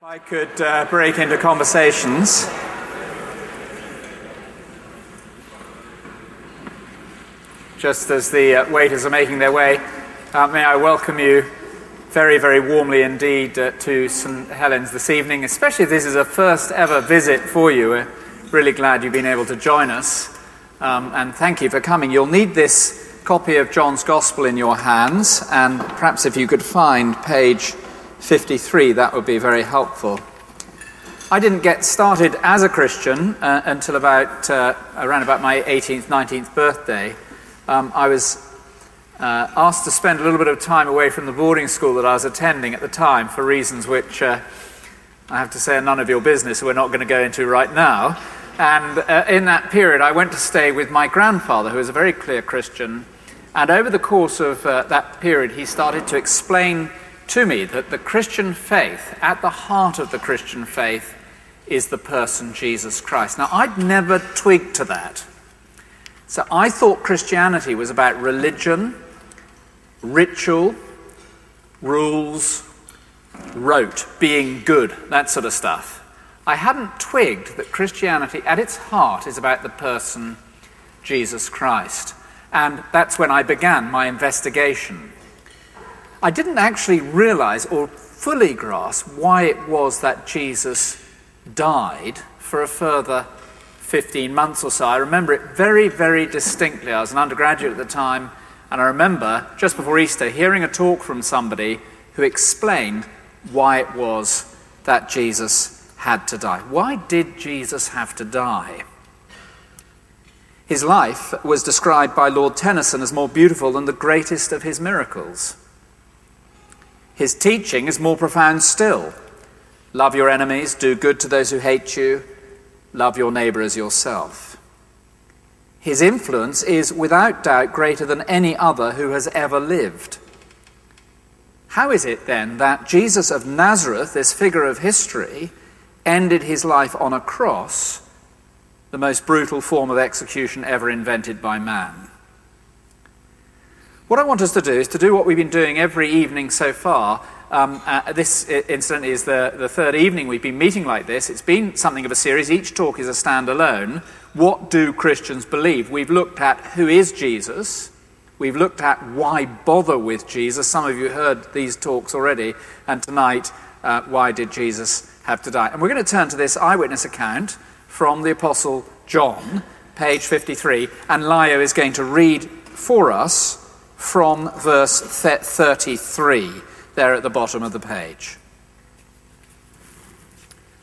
I could break into conversations. Just as the waiters are making their way, may I welcome you very, very warmly indeed to St. Helen's this evening, especially if this is a first ever visit for you. We're really glad you've been able to join us, and thank you for coming. You'll need this copy of John's Gospel in your hands, and perhaps if you could find page 53, that would be very helpful. I didn't get started as a Christian until around about my 18th, 19th birthday. I was asked to spend a little bit of time away from the boarding school that I was attending at the time for reasons which I have to say are none of your business, we're not going to go into right now. And in that period I went to stay with my grandfather, who was a very clear Christian, and over the course of that period he started to explain to me that the Christian faith, at the heart of the Christian faith, is the person Jesus Christ. Now, I'd never twigged to that. So I thought Christianity was about religion, ritual, rules, rote, being good, that sort of stuff. I hadn't twigged that Christianity, at its heart, is about the person Jesus Christ. And that's when I began my investigation. I didn't actually realize or fully grasp why it was that Jesus died for a further 15 months or so. I remember it very, very distinctly. I was an undergraduate at the time, and I remember just before Easter hearing a talk from somebody who explained why it was that Jesus had to die. Why did Jesus have to die? His life was described by Lord Tennyson as more beautiful than the greatest of his miracles. His teaching is more profound still. Love your enemies, do good to those who hate you, love your neighbour as yourself. His influence is without doubt greater than any other who has ever lived. How is it then that Jesus of Nazareth, this figure of history, ended his life on a cross, the most brutal form of execution ever invented by man? What I want us to do is to do what we've been doing every evening so far. This, incidentally, is the third evening we've been meeting like this. It's been something of a series. Each talk is a standalone. What do Christians believe? We've looked at who is Jesus. We've looked at why bother with Jesus. Some of you heard these talks already. And tonight, why did Jesus have to die? And we're going to turn to this eyewitness account from the Apostle John, page 53. And Lio is going to read for us from verse 33, there at the bottom of the page.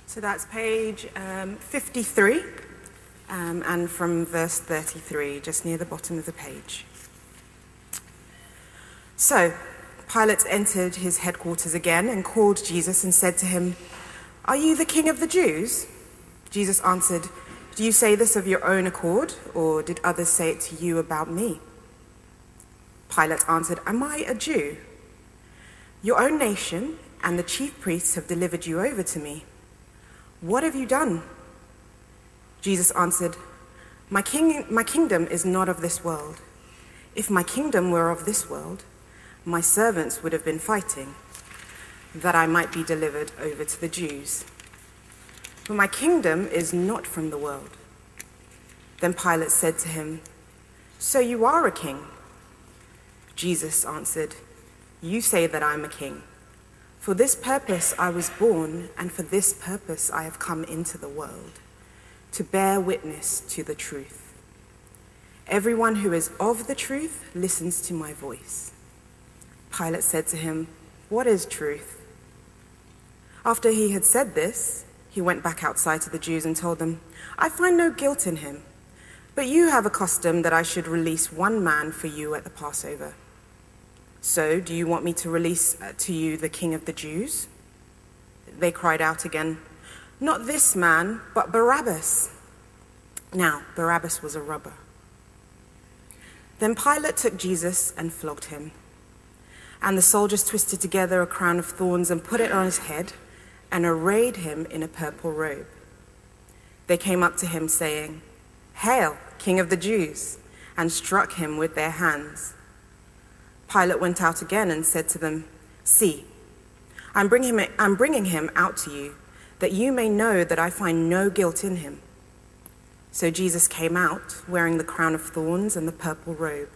So that's page 53, and from verse 33, just near the bottom of the page. So Pilate entered his headquarters again and called Jesus and said to him, "Are you the king of the Jews?" Jesus answered, "Do you say this of your own accord, or did others say it to you about me?" Pilate answered, "Am I a Jew? Your own nation and the chief priests have delivered you over to me. What have you done?" Jesus answered, My kingdom is not of this world. If my kingdom were of this world, my servants would have been fighting, that I might be delivered over to the Jews. But my kingdom is not from the world." Then Pilate said to him, "So you are a king?" Jesus answered, "You say that I am a king. For this purpose I was born, and for this purpose I have come into the world, to bear witness to the truth. Everyone who is of the truth listens to my voice." Pilate said to him, "What is truth?" After he had said this, he went back outside to the Jews and told them, "I find no guilt in him, but you have a custom that I should release one man for you at the Passover. So, do you want me to release to you the king of the Jews?" They cried out again, "Not this man, but Barabbas." Now, Barabbas was a robber. Then Pilate took Jesus and flogged him. And the soldiers twisted together a crown of thorns and put it on his head and arrayed him in a purple robe. They came up to him saying, "Hail, King of the Jews," and struck him with their hands. Pilate went out again and said to them, "See, I'm bringing him out to you, that you may know that I find no guilt in him." So Jesus came out, wearing the crown of thorns and the purple robe.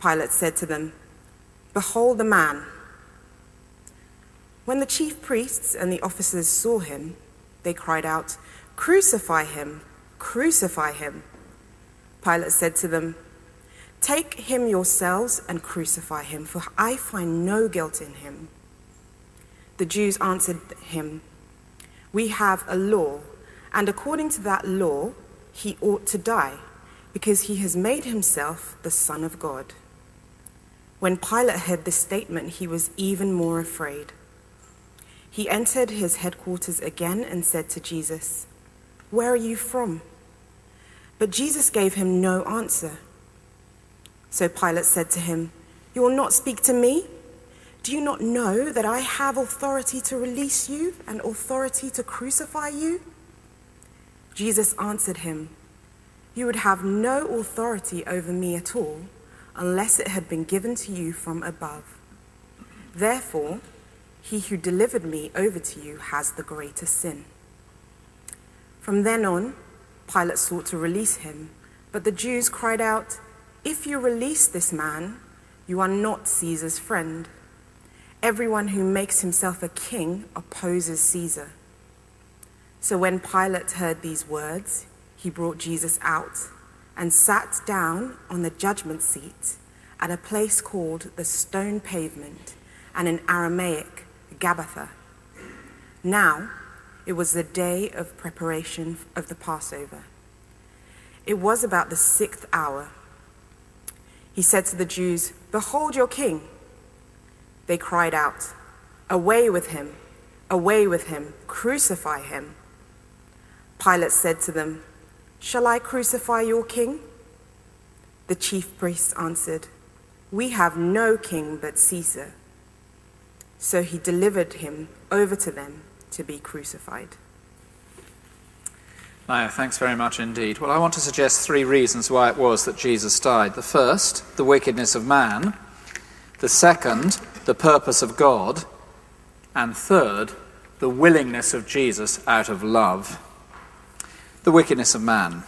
Pilate said to them, "Behold the man." When the chief priests and the officers saw him, they cried out, "Crucify him! Crucify him!" Pilate said to them, "Take him yourselves and crucify him, for I find no guilt in him." The Jews answered him, "We have a law, and according to that law, he ought to die, because he has made himself the Son of God." When Pilate heard this statement, he was even more afraid. He entered his headquarters again and said to Jesus, "Where are you from?" But Jesus gave him no answer. So Pilate said to him, "You will not speak to me? Do you not know that I have authority to release you and authority to crucify you?" Jesus answered him, "You would have no authority over me at all unless it had been given to you from above. Therefore, he who delivered me over to you has the greater sin." From then on, Pilate sought to release him, but the Jews cried out, "If you release this man, you are not Caesar's friend. Everyone who makes himself a king opposes Caesar." So when Pilate heard these words, he brought Jesus out and sat down on the judgment seat at a place called the Stone Pavement, and in Aramaic, Gabbatha. Now, it was the day of preparation of the Passover. It was about the 6th hour. He said to the Jews, "Behold your king." They cried out, "Away with him! Away with him! Crucify him!" Pilate said to them, "Shall I crucify your king?" The chief priests answered, "We have no king but Caesar." So he delivered him over to them to be crucified. Now, thanks very much indeed. Well, I want to suggest 3 reasons why it was that Jesus died. The first, the wickedness of man. The second, the purpose of God. And third, the willingness of Jesus out of love. The wickedness of man.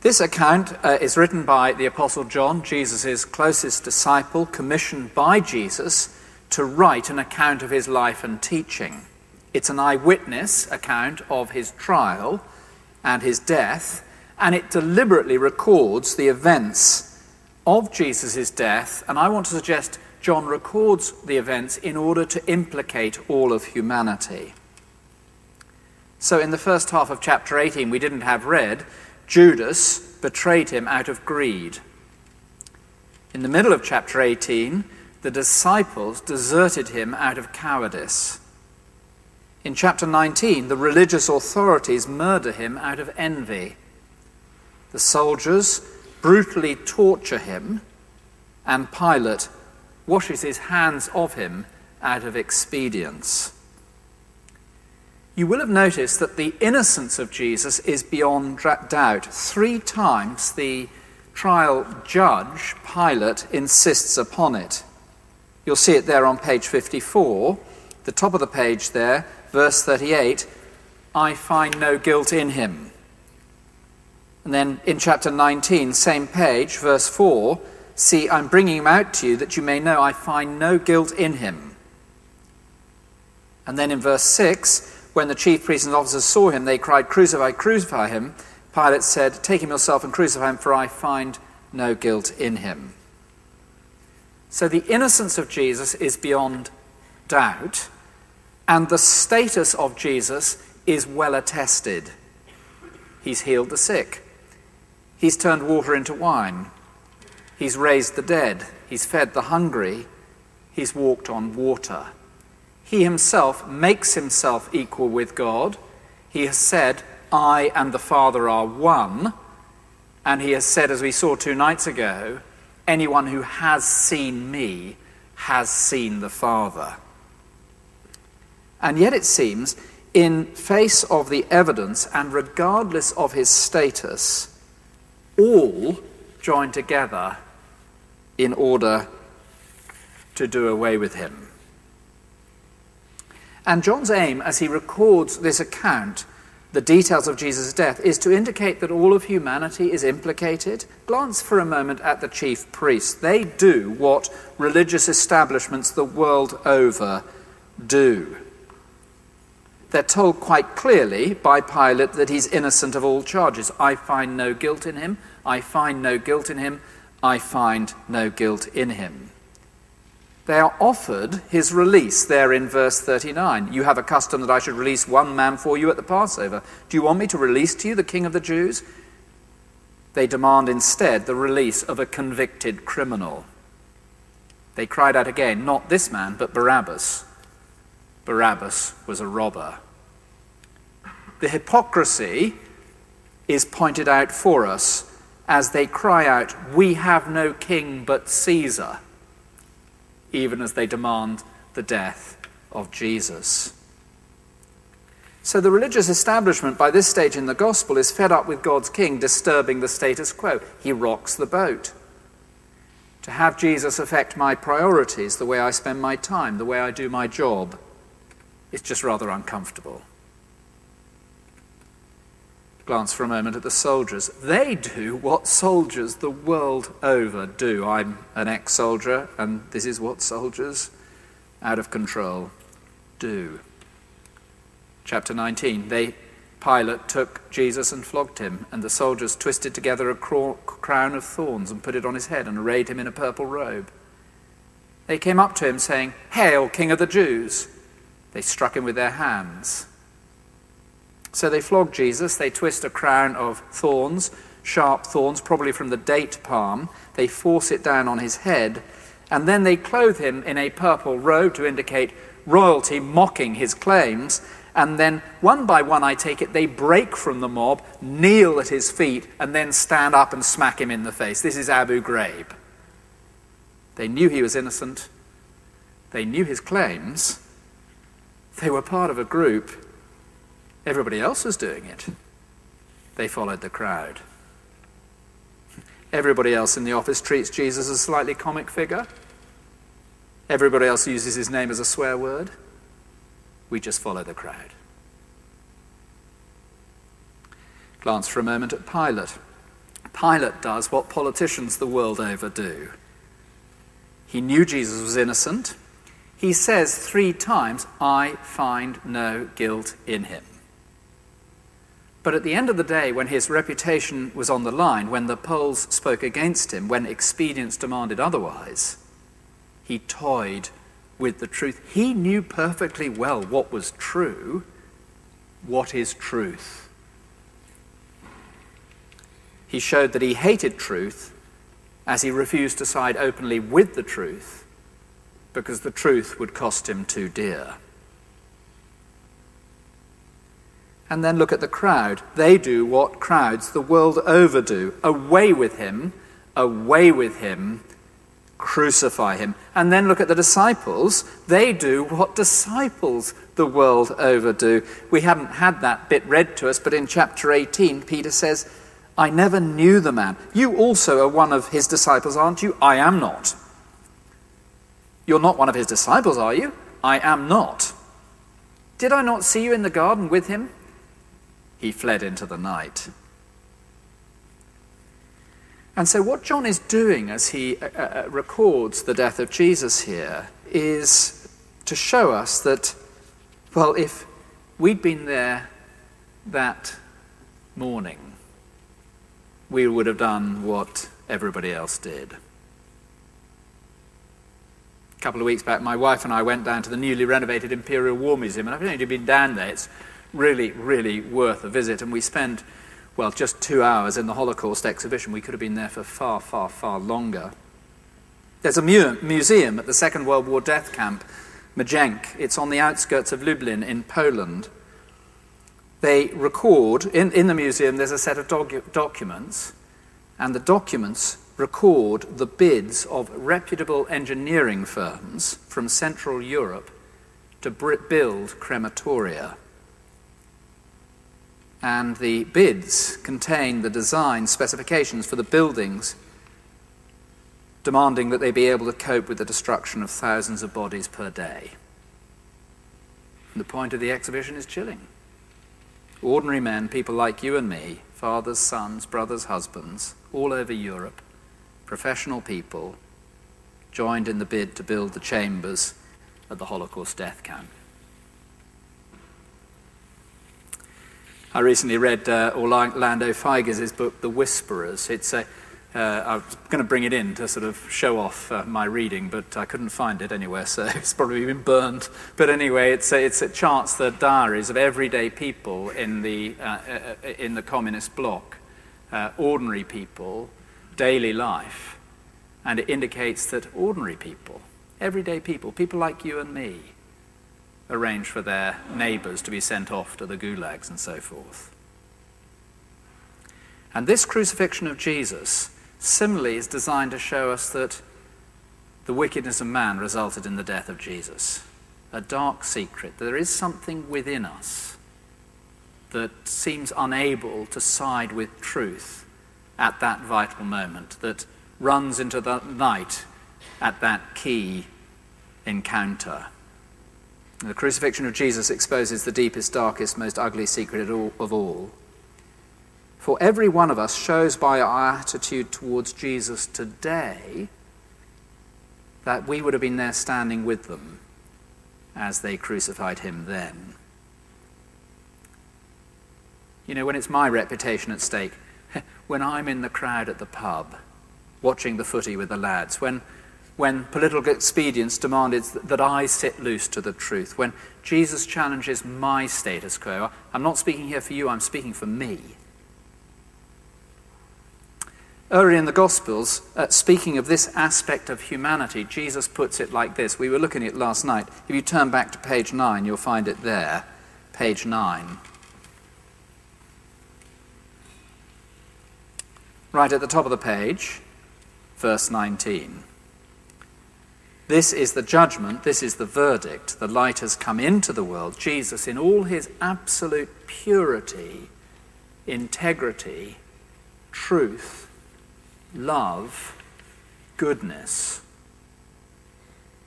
This account is written by the Apostle John, Jesus' closest disciple, commissioned by Jesus to write an account of his life and teaching. It's an eyewitness account of his trial and his death, and it deliberately records the events of Jesus' death, and I want to suggest John records the events in order to implicate all of humanity. So in the first half of chapter 18, we didn't have read, Judas betrayed him out of greed. In the middle of chapter 18, the disciples deserted him out of cowardice. In chapter 19, the religious authorities murder him out of envy. The soldiers brutally torture him, and Pilate washes his hands of him out of expedience. You will have noticed that the innocence of Jesus is beyond doubt. 3 times the trial judge, Pilate, insists upon it. You'll see it there on page 54, the top of the page there, verse 38, "I find no guilt in him." And then in chapter 19, same page, verse 4, "See, I'm bringing him out to you that you may know I find no guilt in him." And then in verse 6, when the chief priests and officers saw him, they cried, "Crucify, crucify him." Pilate said, "Take him yourself and crucify him, for I find no guilt in him." So the innocence of Jesus is beyond doubt, and the status of Jesus is well attested. He's healed the sick. He's turned water into wine. He's raised the dead. He's fed the hungry. He's walked on water. He himself makes himself equal with God. He has said, "I and the Father are one." And he has said, as we saw 2 nights ago, "Anyone who has seen me has seen the Father." And yet it seems, in face of the evidence and regardless of his status, all join together in order to do away with him. And John's aim, as he records this account, the details of Jesus' death, is to indicate that all of humanity is implicated. Glance for a moment at the chief priests. They do what religious establishments the world over do. They're told quite clearly by Pilate that he's innocent of all charges. I find no guilt in him. I find no guilt in him. I find no guilt in him. They are offered his release there in verse 39. You have a custom that I should release one man for you at the Passover. Do you want me to release to you the King of the Jews? They demand instead the release of a convicted criminal. They cried out again, not this man, but Barabbas. Barabbas was a robber. The hypocrisy is pointed out for us as they cry out, we have no king but Caesar, even as they demand the death of Jesus. So the religious establishment by this stage in the gospel is fed up with God's king disturbing the status quo. He rocks the boat. To have Jesus affect my priorities, the way I spend my time, the way I do my job, it's just rather uncomfortable. Glance for a moment at the soldiers. They do what soldiers the world over do. I'm an ex-soldier, and this is what soldiers out of control do. Chapter 19, Pilate took Jesus and flogged him, and the soldiers twisted together a crown of thorns and put it on his head and arrayed him in a purple robe. They came up to him saying, "Hail, King of the Jews!" They struck him with their hands. So they flog Jesus, they twist a crown of thorns, sharp thorns, probably from the date palm. They force it down on his head, and then they clothe him in a purple robe to indicate royalty, mocking his claims. And then, one by one, I take it, they break from the mob, kneel at his feet, and then stand up and smack him in the face. This is Abu Ghraib. They knew he was innocent. They knew his claims. They were part of a group. Everybody else was doing it. They followed the crowd. Everybody else in the office treats Jesus as a slightly comic figure. Everybody else uses his name as a swear word. We just follow the crowd. Glance for a moment at Pilate. Pilate does what politicians the world over do. He knew Jesus was innocent. He says 3 times, I find no guilt in him. But at the end of the day, when his reputation was on the line, when the polls spoke against him, when expedience demanded otherwise, he toyed with the truth. He knew perfectly well what was true. What is truth? He showed that he hated truth as he refused to side openly with the truth because the truth would cost him too dear. And then look at the crowd. They do what crowds the world over do. Away with him, crucify him. And then look at the disciples. They do what disciples the world over do. We haven't had that bit read to us, but in chapter 18, Peter says, I never knew the man. You also are one of his disciples, aren't you? I am not. You're not one of his disciples, are you? I am not. Did I not see you in the garden with him? He fled into the night. And so what John is doing as he records the death of Jesus here is to show us that, well, if we'd been there that morning, we would have done what everybody else did. A couple of weeks back, my wife and I went down to the newly renovated Imperial War Museum, and I've only been down there. It's really, really worth a visit, and we spent, well, just 2 hours in the Holocaust exhibition. We could have been there for far, far, far longer. There's a museum at the Second World War death camp, Majenk. It's on the outskirts of Lublin in Poland. They record, in the museum, there's a set of documents, and the documents record the bids of reputable engineering firms from Central Europe to build crematoria. And the bids contain the design specifications for the buildings, demanding that they be able to cope with the destruction of thousands of bodies per day. And the point of the exhibition is chilling. Ordinary men, people like you and me, fathers, sons, brothers, husbands, all over Europe, professional people, joined in the bid to build the chambers at the Holocaust death camp. I recently read Orlando Figes' book, The Whisperers. I was going to bring it in to sort of show off my reading, but I couldn't find it anywhere, so it's probably been burned. But anyway, it charts the diaries of everyday people in the communist bloc, ordinary people, daily life, and it indicates that ordinary people, everyday people, people like you and me, arrange for their neighbours to be sent off to the gulags and so forth. And this crucifixion of Jesus similarly is designed to show us that the wickedness of man resulted in the death of Jesus. A dark secret. There is something within us that seems unable to side with truth at that vital moment, that runs into the night at that key encounter. The crucifixion of Jesus exposes the deepest, darkest, most ugly secret of all. For every one of us shows by our attitude towards Jesus today that we would have been there standing with them as they crucified him then. You know, when it's my reputation at stake, when I'm in the crowd at the pub, watching the footy with the lads, when political expedience demanded that I sit loose to the truth, when Jesus challenges my status quo, I'm not speaking here for you, I'm speaking for me. Earlier in the Gospels, speaking of this aspect of humanity, Jesus puts it like this. We were looking at it last night. If you turn back to page 9, you'll find it there. Page 9. Right at the top of the page, verse 19. This is the judgment, this is the verdict. The light has come into the world. Jesus, in all his absolute purity, integrity, truth, love, goodness.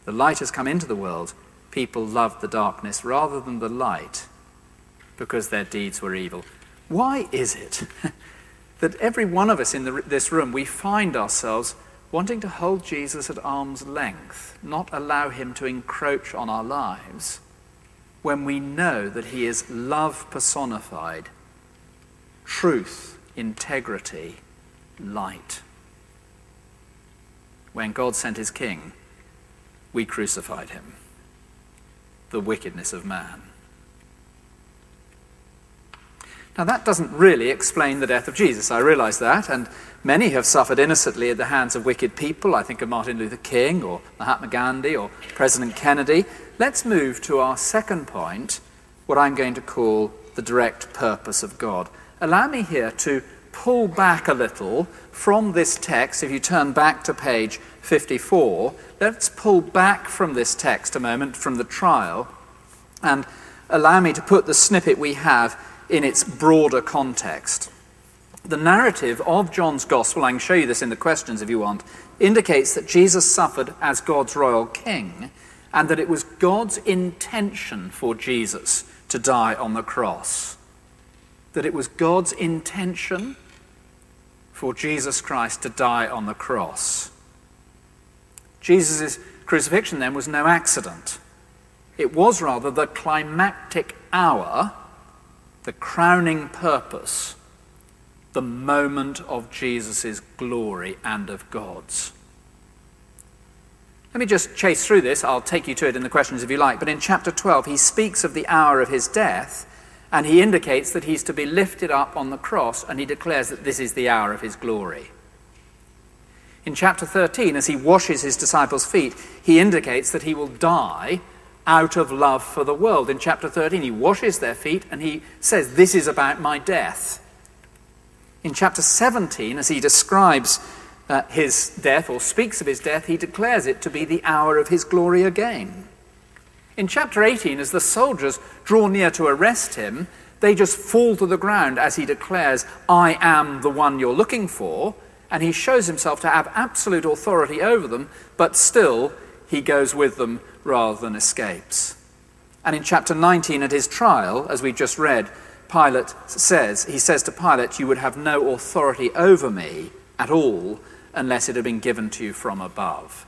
The light has come into the world. People loved the darkness rather than the light because their deeds were evil. Why is it that every one of us in this room, we find ourselves wanting to hold Jesus at arm's length, not allow him to encroach on our lives, when we know that he is love personified, truth, integrity, light? When God sent his king, we crucified him, the wickedness of man. Now that doesn't really explain the death of Jesus, I realize that, and many have suffered innocently at the hands of wicked people. I think of Martin Luther King or Mahatma Gandhi or President Kennedy. Let's move to our second point, what I'm going to call the direct purpose of God. Allow me here to pull back a little from this text. If you turn back to page 54, let's pull back from this text a moment, from the trial, and allow me to put the snippet we have in its broader context. The narrative of John's Gospel, I can show you this in the questions if you want, indicates that Jesus suffered as God's royal king, and that it was God's intention for Jesus to die on the cross. That it was God's intention for Jesus Christ to die on the cross. Jesus' crucifixion then was no accident. It was rather the climactic hour, the crowning purpose, the moment of Jesus' glory and of God's. Let me just chase through this. I'll take you to it in the questions if you like. But in chapter 12, he speaks of the hour of his death, and he indicates that he's to be lifted up on the cross, and he declares that this is the hour of his glory. In chapter 13, as he washes his disciples' feet, he indicates that he will die out of love for the world. In chapter 13, he washes their feet, and he says, this is about my death. In chapter 17, as he describes his death, or speaks of his death, he declares it to be the hour of his glory again. In chapter 18, as the soldiers draw near to arrest him, they just fall to the ground as he declares, I am the one you're looking for, and he shows himself to have absolute authority over them, but still he goes with them rather than escapes. And in chapter 19 at his trial, as we just read, he says to Pilate, "You would have no authority over me at all unless it had been given to you from above."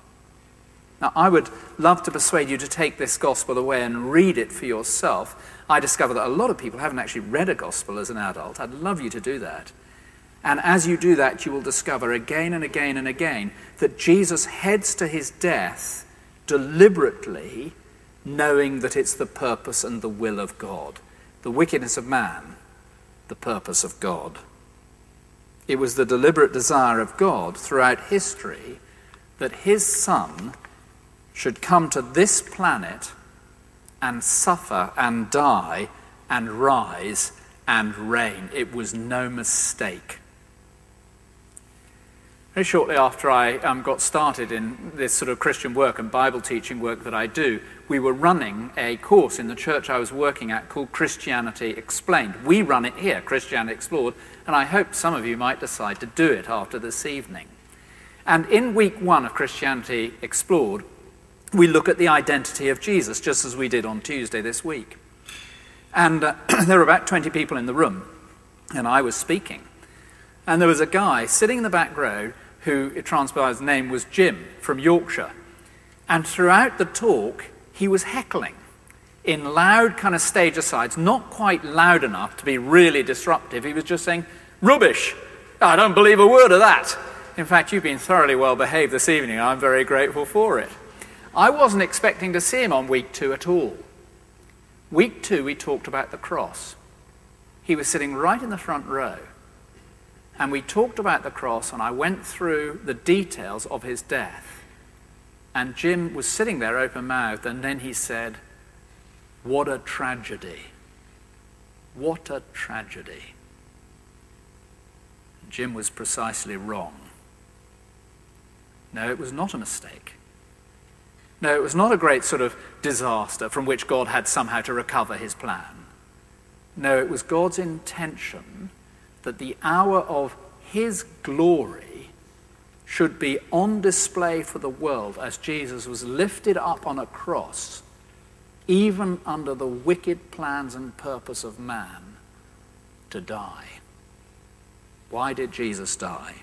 Now, I would love to persuade you to take this gospel away and read it for yourself. I discover that a lot of people haven't actually read a gospel as an adult. I'd love you to do that. And as you do that, you will discover again and again and again that Jesus heads to his death deliberately, knowing that it's the purpose and the will of God. The wickedness of man, the purpose of God. It was the deliberate desire of God throughout history that his Son should come to this planet and suffer and die and rise and reign. It was no mistake. Very shortly after I got started in this sort of Christian work and Bible teaching work that I do, we were running a course in the church I was working at called Christianity Explained. We run it here, Christianity Explored, and I hope some of you might decide to do it after this evening. And in week 1 of Christianity Explored, we look at the identity of Jesus, just as we did on Tuesday this week. And there were about 20 people in the room, and I was speaking. And there was a guy sitting in the back row who, it transpires, his name was Jim from Yorkshire. And throughout the talk, he was heckling in loud kind of stage asides, not quite loud enough to be really disruptive. He was just saying, "Rubbish! I don't believe a word of that. In fact, you've been thoroughly well behaved this evening. I'm very grateful for it." I wasn't expecting to see him on week 2 at all. Week 2, we talked about the cross. He was sitting right in the front row. And we talked about the cross, and I went through the details of his death. And Jim was sitting there open-mouthed, and then he said, "What a tragedy. What a tragedy." Jim was precisely wrong. No, it was not a mistake. No, it was not a great sort of disaster from which God had somehow to recover his plan. No, it was God's intention that the hour of his glory should be on display for the world as Jesus was lifted up on a cross, even under the wicked plans and purpose of man, to die. Why did Jesus die?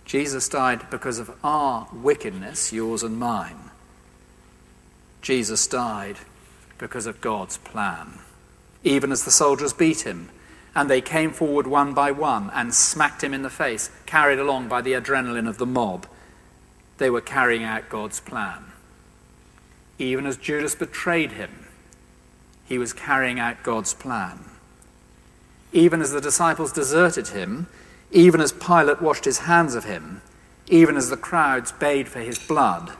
Jesus died because of our wickedness, yours and mine. Jesus died because of God's plan. Even as the soldiers beat him, and they came forward one by one and smacked him in the face, carried along by the adrenaline of the mob, they were carrying out God's plan. Even as Judas betrayed him, he was carrying out God's plan. Even as the disciples deserted him, even as Pilate washed his hands of him, even as the crowds bayed for his blood,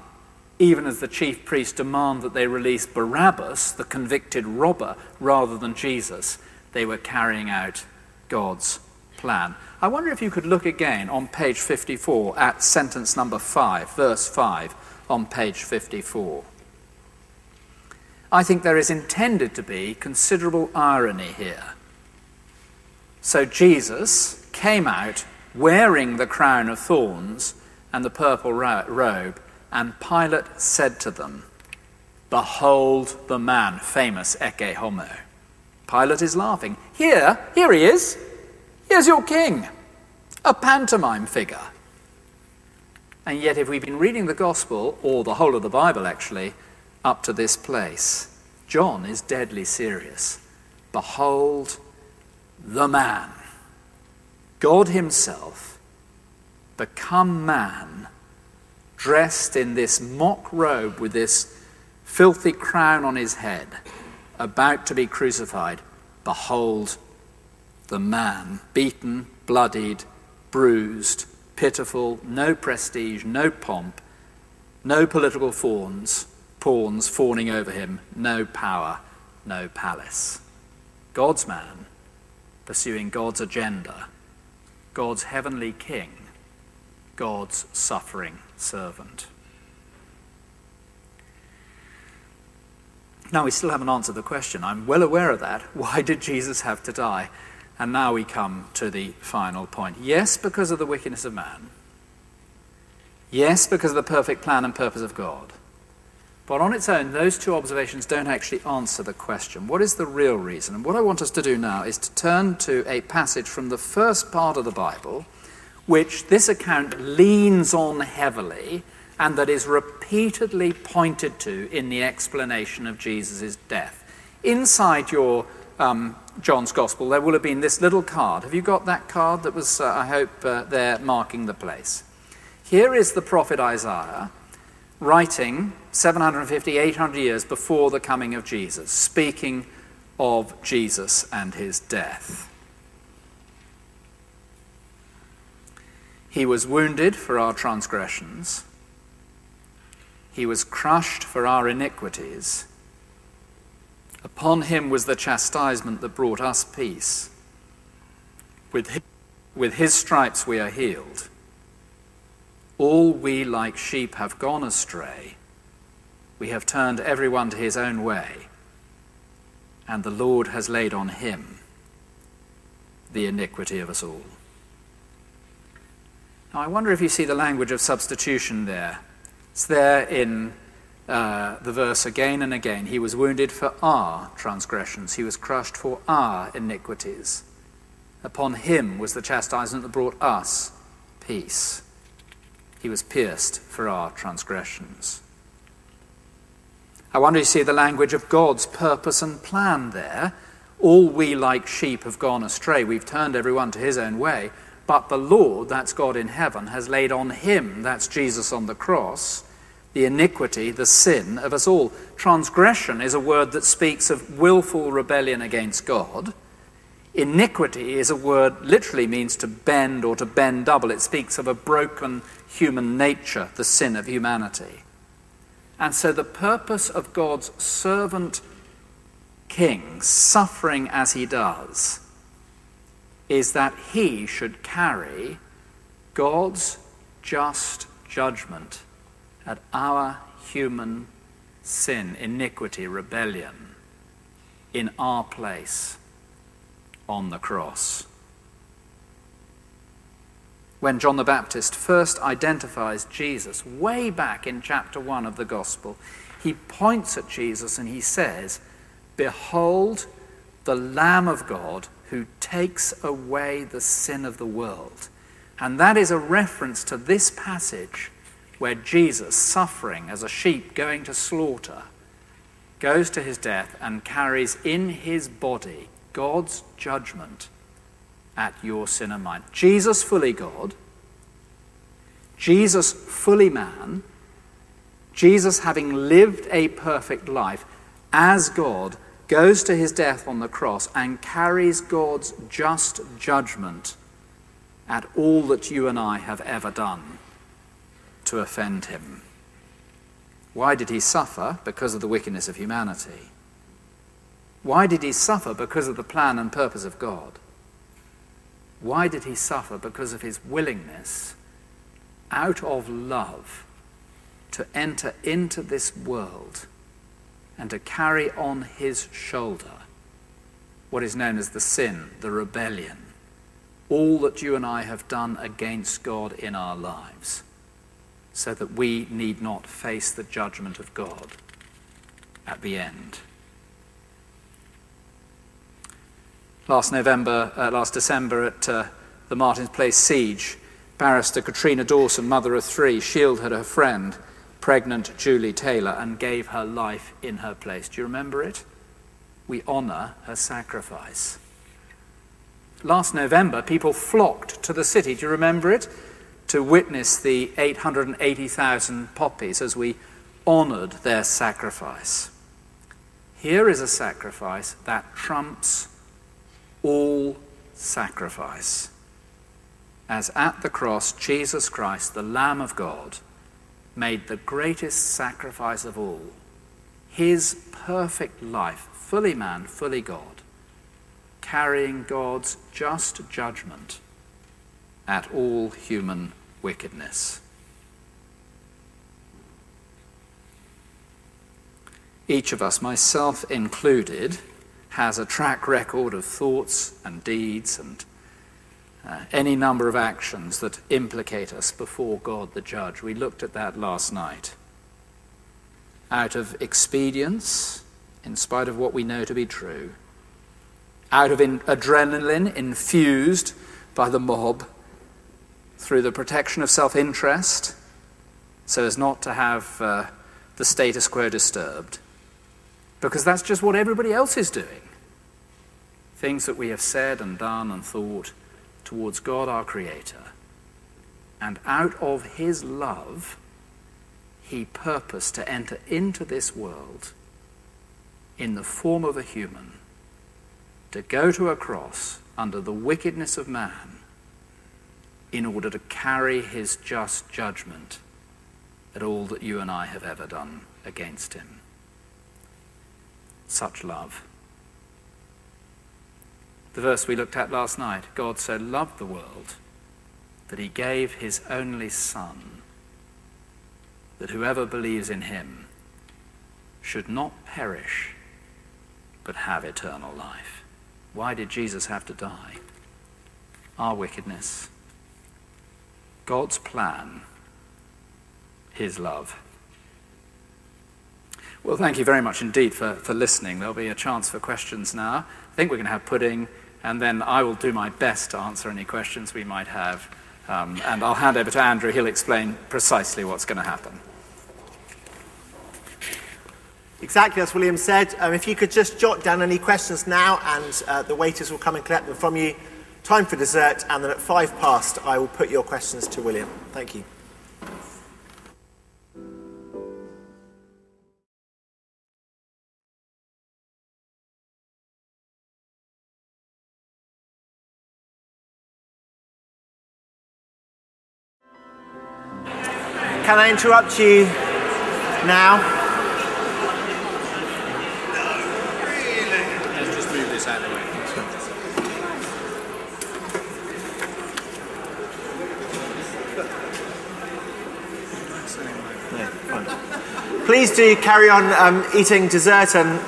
even as the chief priests demand that they release Barabbas, the convicted robber, rather than Jesus, they were carrying out God's plan. I wonder if you could look again on page 54 at sentence number 5, verse 5 on page 54. I think there is intended to be considerable irony here. So Jesus came out wearing the crown of thorns and the purple robe, and Pilate said to them, "Behold the man," famous ecce homo. Pilate is laughing. Here he is. Here's your king, a pantomime figure. And yet if we've been reading the gospel, or the whole of the Bible actually, up to this place, John is deadly serious. Behold the man, God himself, become man, dressed in this mock robe with this filthy crown on his head, about to be crucified. Behold the man, beaten, bloodied, bruised, pitiful, no prestige, no pomp, no political pawns fawning over him, no power, no palace. God's man, pursuing God's agenda, God's heavenly king, God's suffering servant. Now, we still haven't answered the question. I'm well aware of that. Why did Jesus have to die? And now we come to the final point. Yes, because of the wickedness of man. Yes, because of the perfect plan and purpose of God. But on its own, those two observations don't actually answer the question. What is the real reason? And what I want us to do now is to turn to a passage from the first part of the Bible, which this account leans on heavily and that is repeatedly pointed to in the explanation of Jesus' death. Inside your John's Gospel, there will have been this little card. Have you got that card that was, I hope, there marking the place? Here is the prophet Isaiah writing 750, 800 years before the coming of Jesus, speaking of Jesus and his death. He was wounded for our transgressions. He was crushed for our iniquities. Upon him was the chastisement that brought us peace. With his stripes we are healed. All we like sheep have gone astray. We have turned everyone to his own way, and the Lord has laid on him the iniquity of us all. Now, I wonder if you see the language of substitution there. It's there in the verse again and again. He was wounded for our transgressions. He was crushed for our iniquities. Upon him was the chastisement that brought us peace. He was pierced for our transgressions. I wonder if you see the language of God's purpose and plan there. All we like sheep have gone astray. We've turned everyone to his own way. But the Lord, that's God in heaven, has laid on him, that's Jesus on the cross, the iniquity, the sin of us all. Transgression is a word that speaks of willful rebellion against God. Iniquity is a word literally means to bend or to bend double. It speaks of a broken human nature, the sin of humanity. And so the purpose of God's servant king, suffering as he does, is that he should carry God's just judgment at our human sin, iniquity, rebellion, in our place on the cross. When John the Baptist first identifies Jesus, way back in chapter 1 of the Gospel, he points at Jesus and he says, "Behold the Lamb of God who takes away the sin of the world." And that is a reference to this passage where Jesus, suffering as a sheep going to slaughter, goes to his death and carries in his body God's judgment at your sin and mine. Jesus fully God, Jesus fully man, Jesus having lived a perfect life as God, goes to his death on the cross and carries God's just judgment at all that you and I have ever done to offend him. Why did he suffer? Because of the wickedness of humanity. Why did he suffer? Because of the plan and purpose of God. Why did he suffer? Because of his willingness, out of love, to enter into this world and to carry on his shoulder what is known as the sin, the rebellion, all that you and I have done against God in our lives, so that we need not face the judgment of God at the end. Last December at the Martin's Place siege, Barrister Katrina Dawson, mother of three, shielded her friend, pregnant Julie Taylor, and gave her life in her place. Do you remember it? We honour her sacrifice. Last November, people flocked to the city, do you remember it? To witness the 880,000 poppies as we honoured their sacrifice. Here is a sacrifice that trumps all sacrifice. As at the cross, Jesus Christ, the Lamb of God, made the greatest sacrifice of all. His perfect life, fully man, fully God, carrying God's just judgment at all human wickedness. Each of us, myself included, has a track record of thoughts and deeds and any number of actions that implicate us before God the judge. We looked at that last night. out of expedience, in spite of what we know to be true, out of adrenaline infused by the mob, through the protection of self-interest, so as not to have the status quo disturbed, because that's just what everybody else is doing. Things that we have said and done and thought towards God our Creator. And out of his love, he purposed to enter into this world in the form of a human, to go to a cross under the wickedness of man in order to carry his just judgment at all that you and I have ever done against him. Such love. The verse we looked at last night, God so loved the world that he gave his only Son, that whoever believes in him should not perish, but have eternal life. Why did Jesus have to die? Our wickedness. God's plan. His love. Well, thank you very much indeed for listening. There'll be a chance for questions now. I think we're going to have pudding, and then I will do my best to answer any questions we might have. And I'll hand over to Andrew. He'll explain precisely what's going to happen. Exactly as William said. If you could just jot down any questions now, and the waiters will come and collect them from you. Time for dessert, and then at past, I will put your questions to William. Thank you. Can I interrupt you now? Let's just move this out of the way. Please do carry on eating dessert and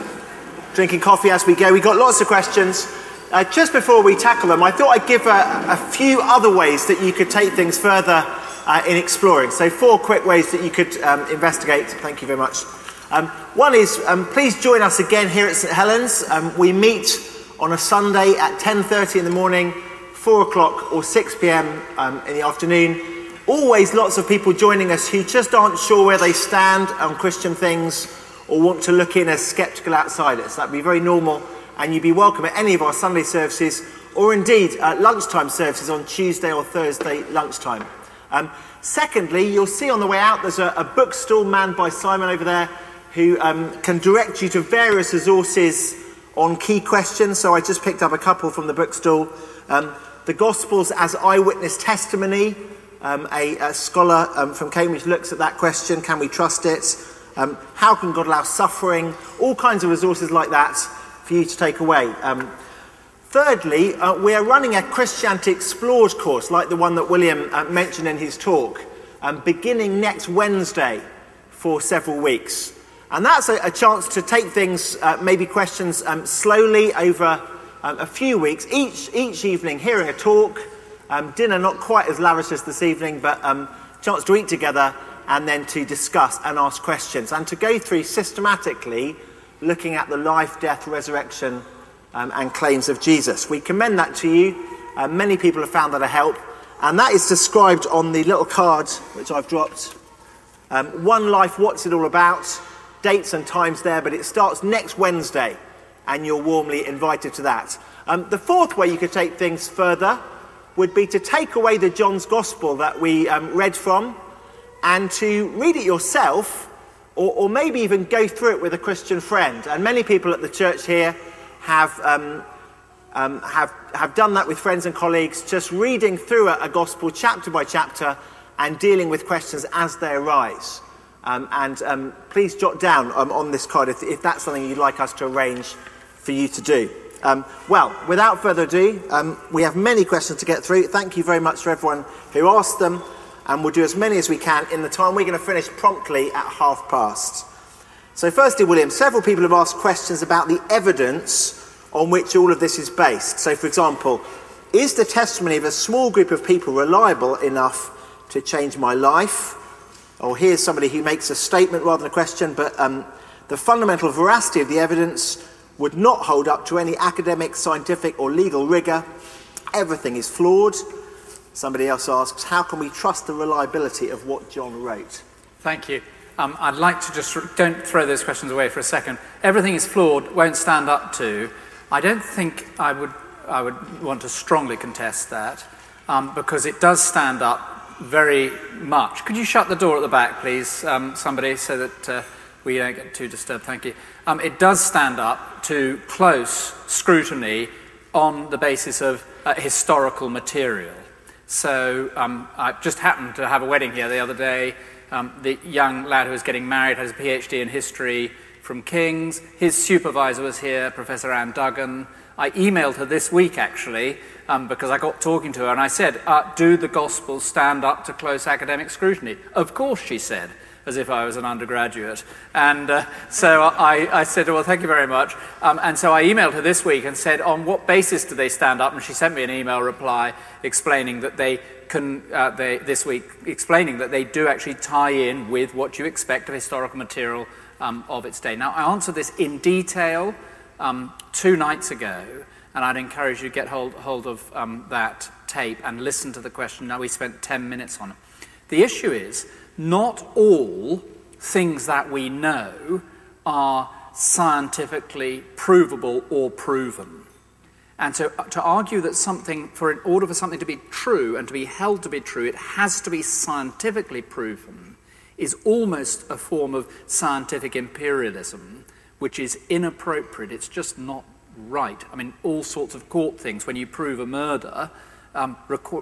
drinking coffee as we go. We've got lots of questions. Just before we tackle them, I thought I'd give a few other ways that you could take things further in exploring. So 4 quick ways that you could investigate. Thank you very much. One is, please join us again here at St Helen's. We meet on a Sunday at 10:30 in the morning, 4 o'clock or 6 p.m. In the afternoon. Always lots of people joining us who just aren't sure where they stand on Christian things or want to look in as sceptical outsiders. That'd be very normal, and you'd be welcome at any of our Sunday services, or indeed lunchtime services on Tuesday or Thursday lunchtime. Secondly, you'll see on the way out there's a bookstall manned by Simon over there who can direct you to various resources on key questions. So I just picked up a couple from the bookstall. The Gospels as Eyewitness Testimony. A scholar from Cambridge looks at that question, can we trust it? How can God allow suffering? All kinds of resources like that for you to take away. Thirdly, we are running a Christianity Explored course, like the one that William mentioned in his talk, beginning next Wednesday for several weeks. And that's a chance to take things, maybe questions, slowly over a few weeks, each evening hearing a talk, dinner not quite as lavish as this evening, but chance to eat together and then to discuss and ask questions and to go through systematically looking at the life, death, resurrection and claims of Jesus. We commend that to you. Many people have found that a help, and that is described on the little card which I've dropped. One Life, what's it all about? Dates and times there, but it starts next Wednesday and you're warmly invited to that. The fourth way you could take things further would be to take away the John's Gospel that we read from and to read it yourself, or maybe even go through it with a Christian friend. And many people at the church here have done that with friends and colleagues, just reading through a Gospel chapter by chapter and dealing with questions as they arise. Please jot down on this card if that's something you'd like us to arrange for you to do. Well, without further ado, we have many questions to get through. Thank you very much to everyone who asked them, and we'll do as many as we can in the time. We're going to finish promptly at past. So firstly, William, several people have asked questions about the evidence on which all of this is based. So, for example, is the testimony of a small group of people reliable enough to change my life? Or here's somebody who makes a statement rather than a question, but the fundamental veracity of the evidence would not hold up to any academic, scientific or legal rigour. Everything is flawed. Somebody else asks, how can we trust the reliability of what John wrote? Thank you. I'd like to just, don't throw those questions away for a second. Everything is flawed, won't stand up to. I don't think I would want to strongly contest that, because it does stand up very much. Could you shut the door at the back, please, somebody, so that we don't get too disturbed? Thank you. It does stand up to close scrutiny on the basis of historical material. So I just happened to have a wedding here the other day. The young lad who was getting married has a PhD in history from King's. His supervisor was here, Professor Anne Duggan. I emailed her this week, actually, because I got talking to her, and I said, do the Gospels stand up to close academic scrutiny? Of course, she said, as if I was an undergraduate. And so I said, well, thank you very much. And so I emailed her this week and said, on what basis do they stand up? And she sent me an email reply explaining that they do actually tie in with what you expect of historical material of its day. Now, I answered this in detail 2 nights ago, and I'd encourage you to get hold of that tape and listen to the question. Now, we spent 10 minutes on it. The issue is, not all things that we know are scientifically provable or proven. And so to argue that in order for something to be true and to be held to be true, it has to be scientifically proven, is almost a form of scientific imperialism, which is inappropriate. It's just not right. I mean, all sorts of court things, when you prove a murder,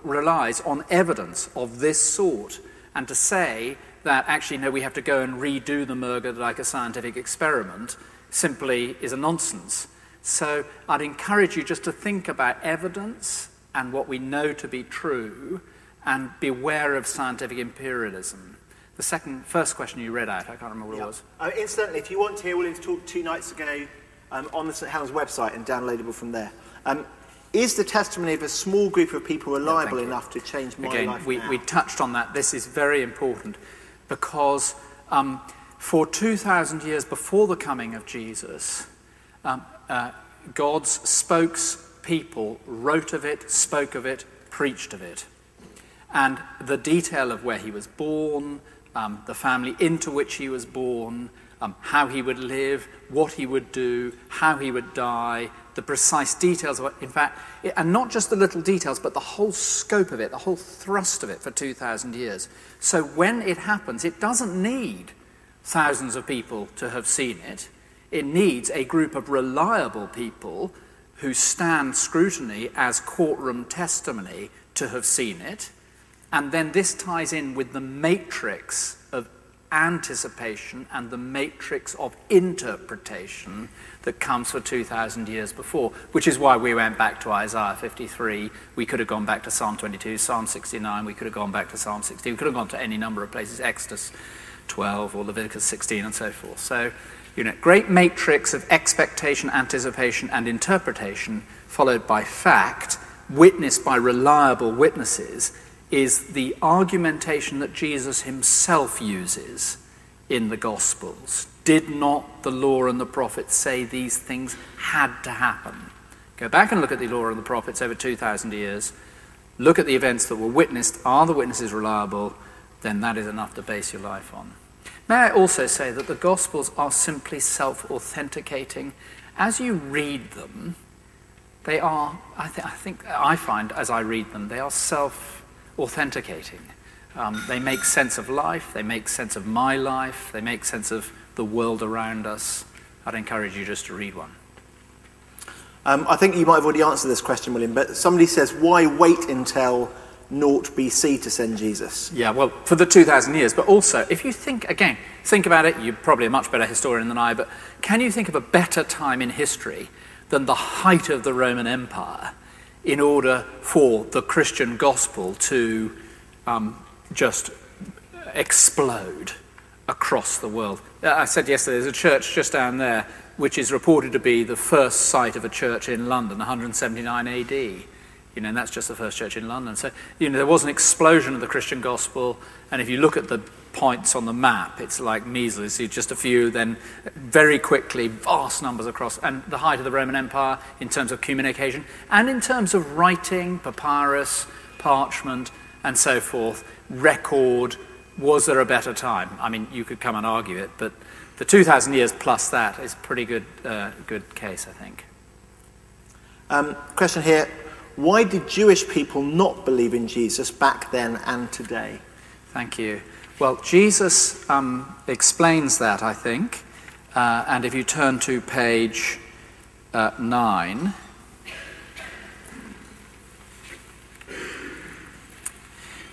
relies on evidence of this sort. And to say that actually, no, we have to go and redo the murder like a scientific experiment simply is a nonsense. So I'd encourage you just to think about evidence and what we know to be true, and beware of scientific imperialism. The first question you read out, I can't remember what it was. Incidentally, if you want to hear William's talk 2 nights ago on the St Helens website and downloadable from there, is the testimony of a small group of people reliable enough to change my life now? We touched on that. This is very important because for 2,000 years before the coming of Jesus, God's spokespeople wrote of it, spoke of it, preached of it. And the detail of where he was born, the family into which he was born, how he would live, what he would do, how he would die, the precise details of it, in fact, and not just the little details, but the whole scope of it, the whole thrust of it for 2,000 years. So when it happens, it doesn't need thousands of people to have seen it. It needs a group of reliable people who stand scrutiny as courtroom testimony to have seen it. And then this ties in with the matrix of anticipation and the matrix of interpretation that comes for 2,000 years before, which is why we went back to Isaiah 53. We could have gone back to Psalm 22, Psalm 69. We could have gone back to Psalm 16. We could have gone to any number of places, Exodus 12 or Leviticus 16 and so forth. So, great matrix of expectation, anticipation, and interpretation, followed by fact, witnessed by reliable witnesses, is the argumentation that Jesus himself uses in the Gospels. Did not the law and the prophets say these things had to happen? Go back and look at the law and the prophets over 2,000 years. Look at the events that were witnessed. Are the witnesses reliable? Then that is enough to base your life on. May I also say that the Gospels are simply self-authenticating. As you read them, they are, I find as I read them, they are self-authenticating. They make sense of life, they make sense of my life, they make sense of the world around us. I'd encourage you just to read one. I think you might have already answered this question, William, but somebody says, why wait until 0 BC to send Jesus? Yeah, well, for the 2,000 years, but also, if you think about it, you're probably a much better historian than I, but can you think of a better time in history than the height of the Roman Empire in order for the Christian gospel to just explode across the world? I said yesterday, there's a church just down there which is reported to be the first site of a church in London, 179 AD. And that's just the first church in London. So, there was an explosion of the Christian gospel, and if you look at the points on the map. It's like measles, you just a few, then very quickly, vast numbers across, and the height of the Roman Empire in terms of communication, and in terms of writing, papyrus, parchment, and so forth, record. Was there a better time? I mean, you could come and argue it, but the 2,000 years plus that is a pretty good case, I think. Question here. Why did Jewish people not believe in Jesus back then and today? Thank you. Well, Jesus explains that, I think. And if you turn to page 9...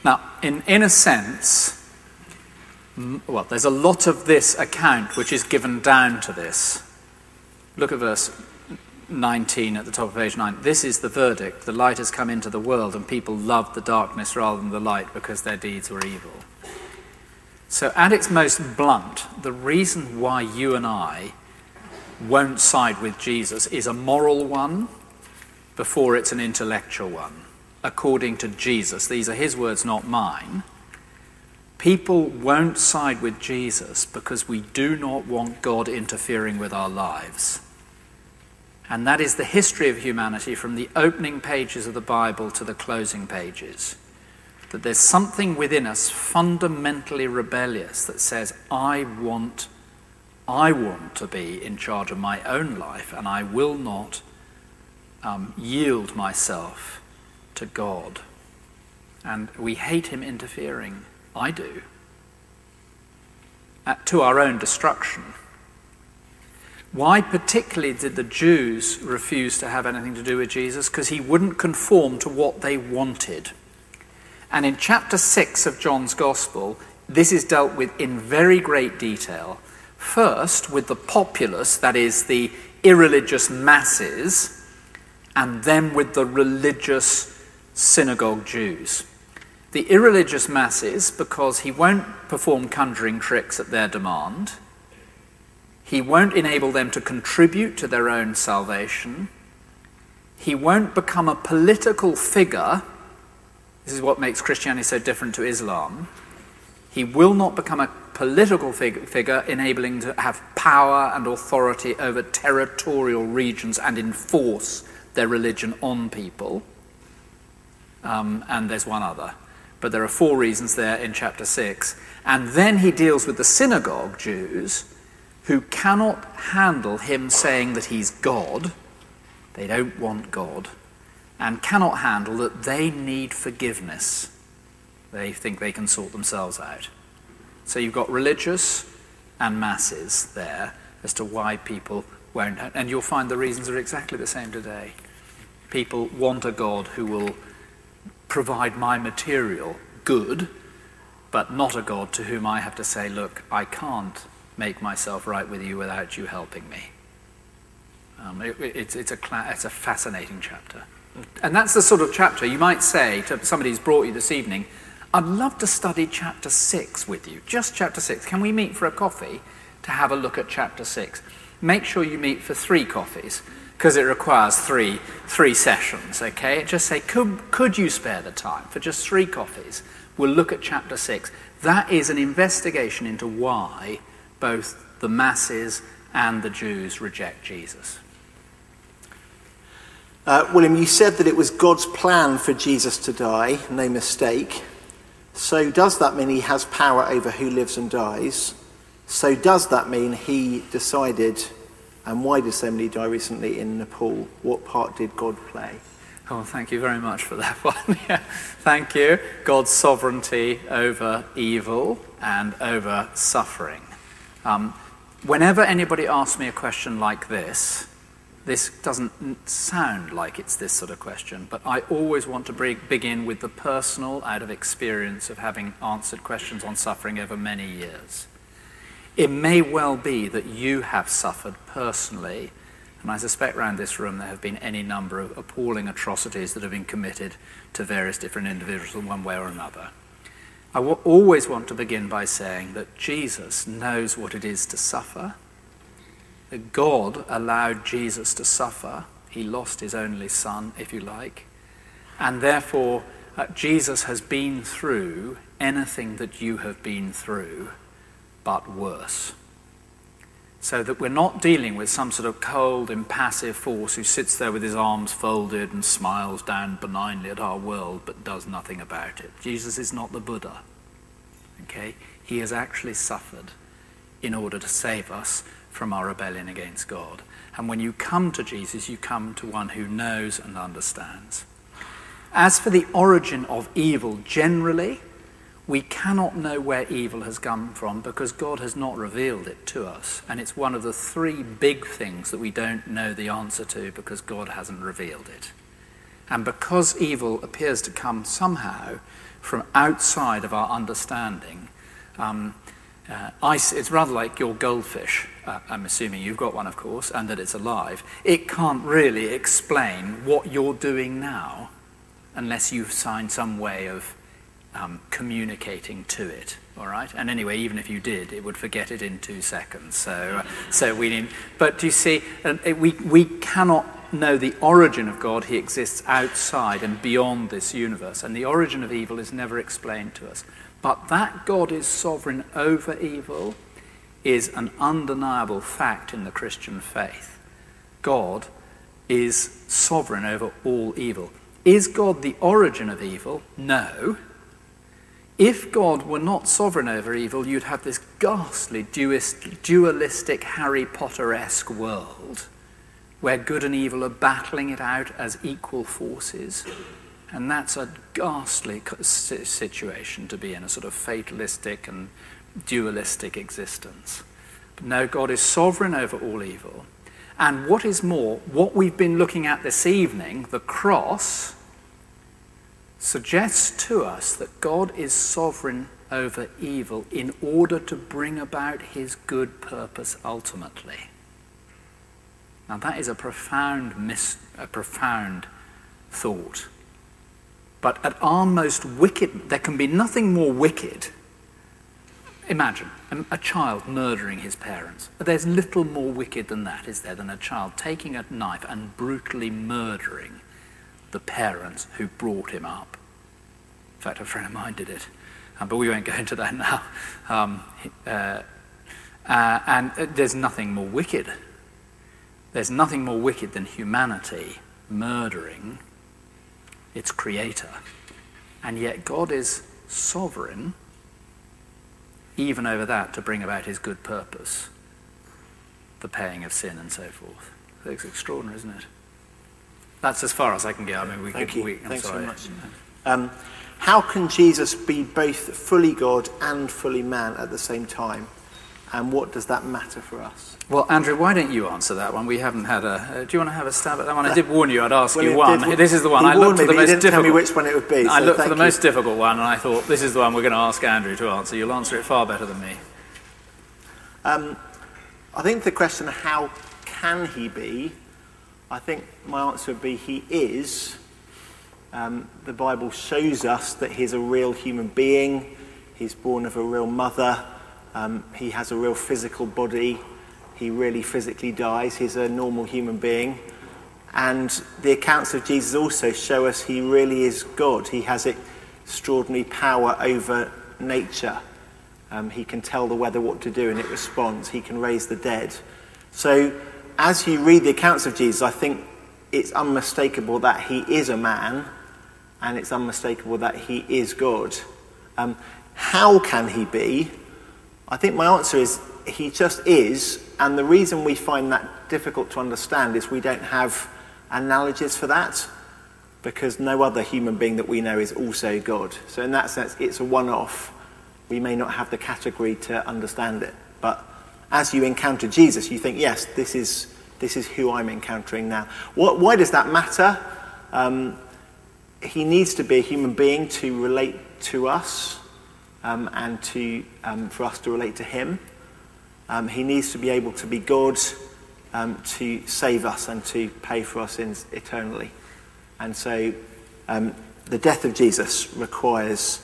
Now, in a sense, well, there's a lot of this account which is given down to this. Look at verse 19 at the top of page 9. This is the verdict. The light has come into the world, and people loved the darkness rather than the light because their deeds were evil. So at its most blunt, the reason why you and I won't side with Jesus is a moral one before it's an intellectual one. According to Jesus, these are his words, not mine. People won't side with Jesus because we do not want God interfering with our lives. And that is the history of humanity from the opening pages of the Bible to the closing pages. That there's something within us fundamentally rebellious that says, I want to be in charge of my own life, and I will not yield myself to God. And we hate him interfering. I do. To our own destruction. Why particularly did the Jews refuse to have anything to do with Jesus? Because he wouldn't conform to what they wanted. And in chapter 6 of John's Gospel, this is dealt with in very great detail. First, with the populace, that is the irreligious masses, and then with the religious synagogue Jews. The irreligious masses, because he won't perform conjuring tricks at their demand. He won't enable them to contribute to their own salvation. He won't become a political figure. This is what makes Christianity so different to Islam. He will not become a political figure enabling to have power and authority over territorial regions and enforce their religion on people. And there's one other. But there are 4 reasons there in chapter 6. And then he deals with the synagogue Jews who cannot handle him saying that he's God. They don't want God. And cannot handle that they need forgiveness. They think they can sort themselves out. So you've got religious and masses there as to why people won't. And you'll find the reasons are exactly the same today. People want a God who will provide my material good, but not a God to whom I have to say, look, I can't make myself right with you without you helping me. It's a fascinating chapter. And that's the sort of chapter you might say to somebody who's brought you this evening, I'd love to study chapter 6 with you, just chapter 6. Can we meet for a coffee to have a look at chapter 6? Make sure you meet for 3 coffees, because it requires three sessions, okay? Just say, could you spare the time for just 3 coffees? We'll look at chapter 6. That is an investigation into why both the masses and the Jews reject Jesus. William, you said that it was God's plan for Jesus to die, no mistake. So does that mean he has power over who lives and dies? So does that mean he decided, and why did so many die recently in Nepal? What part did God play? Oh, thank you very much for that one. Yeah, thank you. God's sovereignty over evil and over suffering. Whenever anybody asks me a question like this doesn't sound like it's this sort of question, but I always want to begin with the personal, out of experience of having answered questions on suffering over many years. It may well be that you have suffered personally, and I suspect around this room there have been any number of appalling atrocities that have been committed to various different individuals in one way or another. I always want to begin by saying that Jesus knows what it is to suffer. That God allowed Jesus to suffer. He lost his only son, if you like. And therefore, Jesus has been through anything that you have been through, but worse. So that we're not dealing with some sort of cold, impassive force who sits there with his arms folded and smiles down benignly at our world but does nothing about it. Jesus is not the Buddha. Okay? He has actually suffered in order to save us from our rebellion against God. And when you come to Jesus, you come to one who knows and understands. As for the origin of evil generally, we cannot know where evil has come from because God has not revealed it to us. And it's one of the three big things that we don't know the answer to because God hasn't revealed it. And because evil appears to come somehow from outside of our understanding, it's rather like your goldfish. I'm assuming you've got one, of course, and that it's alive. It can't really explain what you're doing now unless you've signed some way of communicating to it, all right? And anyway, even if you did, it would forget it in 2 seconds. So we need. But do you see, we cannot know the origin of God. He exists outside and beyond this universe, and the origin of evil is never explained to us. But that God is sovereign over evil is an undeniable fact in the Christian faith. God is sovereign over all evil. Is God the origin of evil? No. If God were not sovereign over evil, you'd have this ghastly dualistic Harry Potter-esque world where good and evil are battling it out as equal forces. And that's a ghastly situation to be in, a sort of fatalistic and dualistic existence. But no, God is sovereign over all evil. And what is more, what we've been looking at this evening, the cross, suggests to us that God is sovereign over evil in order to bring about his good purpose ultimately. Now that is a profound thought. But at our most wicked, there can be nothing more wicked. Imagine a child murdering his parents. There's little more wicked than that, is there, than a child taking a knife and brutally murdering the parents who brought him up. In fact, a friend of mine did it, but we won't go into that now. And there's nothing more wicked. There's nothing more wicked than humanity murdering its creator. And yet God is sovereign even over that to bring about his good purpose, the paying of sin and so forth. It's extraordinary, isn't it? That's as far as I can go. I mean, Thanks so much. How can Jesus be both fully God and fully man at the same time? And what does that matter for us? Well, Andrew, why don't you answer that one? We haven't had a... do you want to have a stab at that one? I did warn you I'd ask you one. This is the one. I looked for the most difficult... He didn't tell me which one it would be. I looked for the most difficult one, and I thought, this is the one we're going to ask Andrew to answer. You'll answer it far better than me. I think the question, how can he be? I think my answer would be he is. The Bible shows us that he's a real human being. He's born of a real mother. He has a real physical body. He really physically dies. He's a normal human being. And the accounts of Jesus also show us he really is God. He has extraordinary power over nature. He can tell the weather what to do and it responds. He can raise the dead. So as you read the accounts of Jesus, I think it's unmistakable that he is a man, and it's unmistakable that he is God. How can he be? I think my answer is he just is, and the reason we find that difficult to understand is we don't have analogies for that, because no other human being that we know is also God. So in that sense, it's a one-off. We may not have the category to understand it, but as you encounter Jesus, you think, yes, this is who I'm encountering now. Why does that matter? He needs to be a human being to relate to us, and for us to relate to him. He needs to be able to be God to save us and to pay for our sins eternally. And so the death of Jesus requires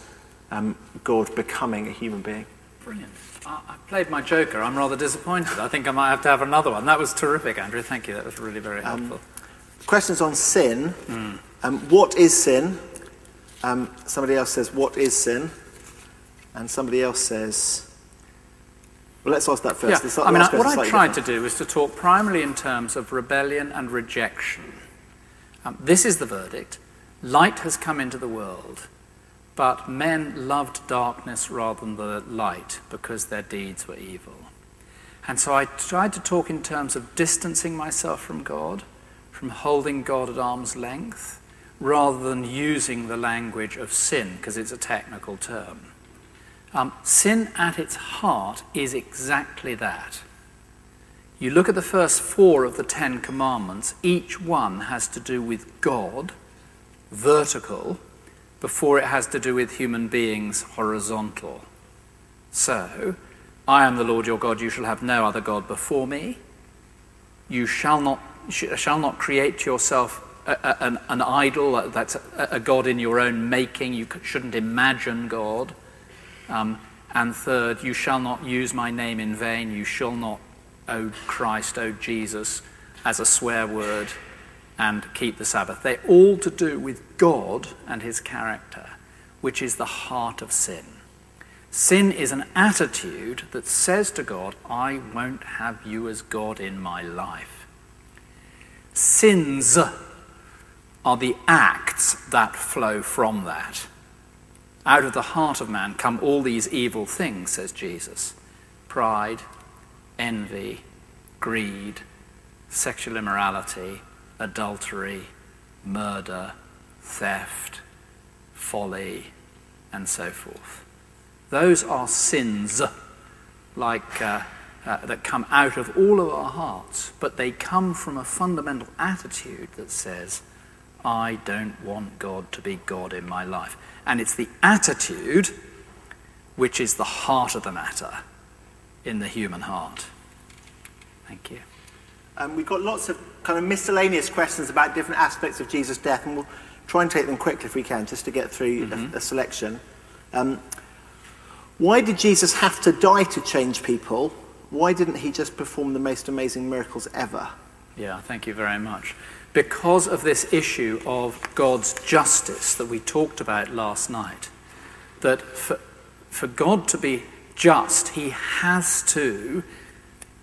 God becoming a human being. Brilliant. I played my joker. I'm rather disappointed. I think I might have to have another one. That was terrific, Andrew. Thank you. That was really very helpful. Questions on sin. What is sin? Somebody else says, what is sin? And somebody else says, well, let's ask that first. Yeah. What I tried to do was to talk primarily in terms of rebellion and rejection. This is the verdict. Light has come into the world, but men loved darkness rather than the light because their deeds were evil. And so I tried to talk in terms of distancing myself from God, from holding God at arm's length, rather than using the language of sin, because it's a technical term. Sin at its heart is exactly that. You look at the first 4 of the 10 commandments, each one has to do with God, vertical, before it has to do with human beings, horizontal. So, I am the Lord your God, you shall have no other God before me. You shall not create yourself an idol that's a God in your own making. You shouldn't imagine God. And third, you shall not use my name in vain. You shall not, O Christ, O Jesus, as a swear word, and keep the Sabbath. They're all to do with God and his character, which is the heart of sin. Sin is an attitude that says to God, I won't have you as God in my life. Sins are the acts that flow from that. Out of the heart of man come all these evil things, says Jesus. Pride, envy, greed, sexual immorality, adultery, murder, theft, folly, and so forth. Those are sins that come out of all of our hearts, but they come from a fundamental attitude that says, I don't want God to be God in my life. And it's the attitude which is the heart of the matter in the human heart. Thank you. We've got lots of kind of miscellaneous questions about different aspects of Jesus' death, and we'll try and take them quickly if we can, just to get through a selection. Why did Jesus have to die to change people? Why didn't he just perform the most amazing miracles ever? Yeah, thank you very much. Because of this issue of God's justice that we talked about last night, that for God to be just, he has to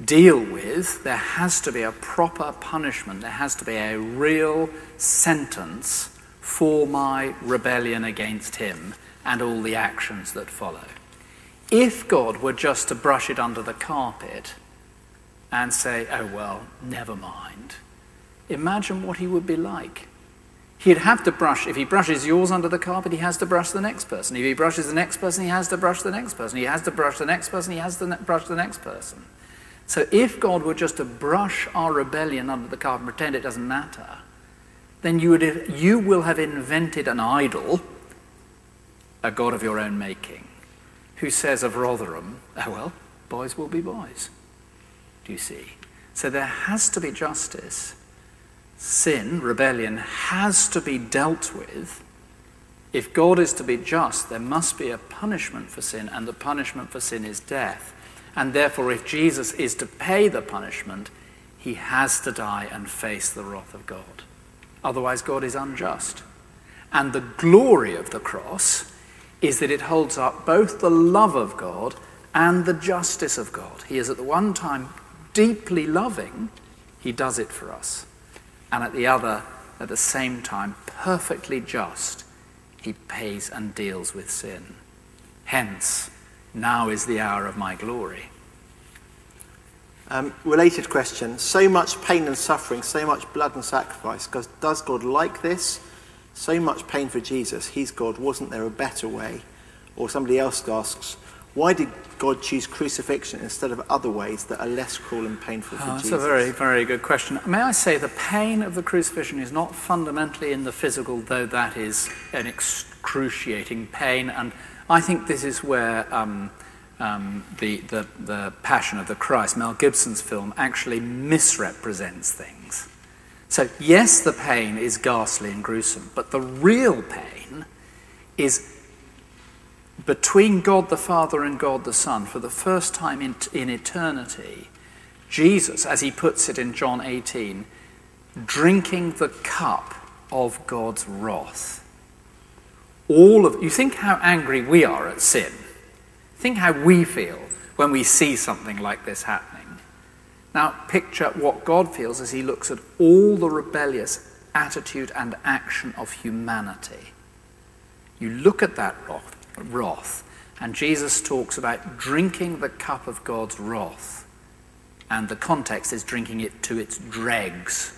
deal with, there has to be a proper punishment, there has to be a real sentence for my rebellion against him and all the actions that follow. If God were just to brush it under the carpet and say, oh well, never mind, imagine what he would be like. He'd have to brush, if he brushes yours under the carpet, he has to brush the next person. If he brushes the next person, he has to brush the next person. He has to brush the next person, he has to brush the next person. So if God were just to brush our rebellion under the carpet and pretend it doesn't matter, then you will have invented an idol, a God of your own making, who says of Rotherham, oh well, boys will be boys. Do you see? So there has to be justice. Sin, rebellion, has to be dealt with. If God is to be just, there must be a punishment for sin, and the punishment for sin is death. And therefore, if Jesus is to pay the punishment, he has to die and face the wrath of God. Otherwise, God is unjust. And the glory of the cross is that it holds up both the love of God and the justice of God. He is at the one time deeply loving, he does it for us. And at the same time, perfectly just, he pays and deals with sin. Hence, now is the hour of my glory. Related question. So much pain and suffering, so much blood and sacrifice. Does God like this? So much pain for Jesus. He's God. Wasn't there a better way? Or somebody else asks, why did God choose crucifixion instead of other ways that are less cruel and painful for Jesus? That's a very, very good question. May I say the pain of the crucifixion is not fundamentally in the physical, though that is an excruciating pain. And I think this is where the Passion of the Christ, Mel Gibson's film, actually misrepresents things. So yes, the pain is ghastly and gruesome, but the real pain is between God the Father and God the Son. For the first time in eternity, Jesus, as he puts it in John 18, drinking the cup of God's wrath. You think how angry we are at sin. Think how we feel when we see something like this happening. Now, picture what God feels as he looks at all the rebellious attitude and action of humanity. You look at that wrath, and Jesus talks about drinking the cup of God's wrath. And the context is drinking it to its dregs.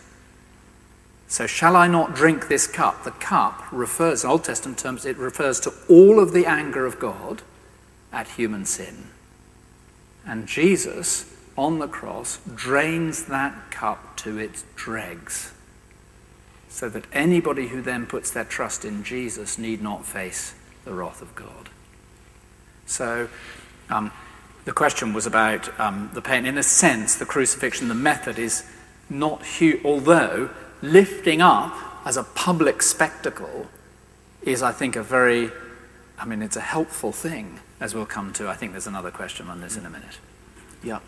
So shall I not drink this cup? The cup refers, in Old Testament terms, it refers to all of the anger of God at human sin. And Jesus, on the cross, drains that cup to its dregs, so that anybody who then puts their trust in Jesus need not face the wrath of God. So the question was about the pain. In a sense, the crucifixion, the method is not huge, although lifting up as a public spectacle is, I think, it's a helpful thing, as we'll come to. I think there's another question on this in a minute. Yeah.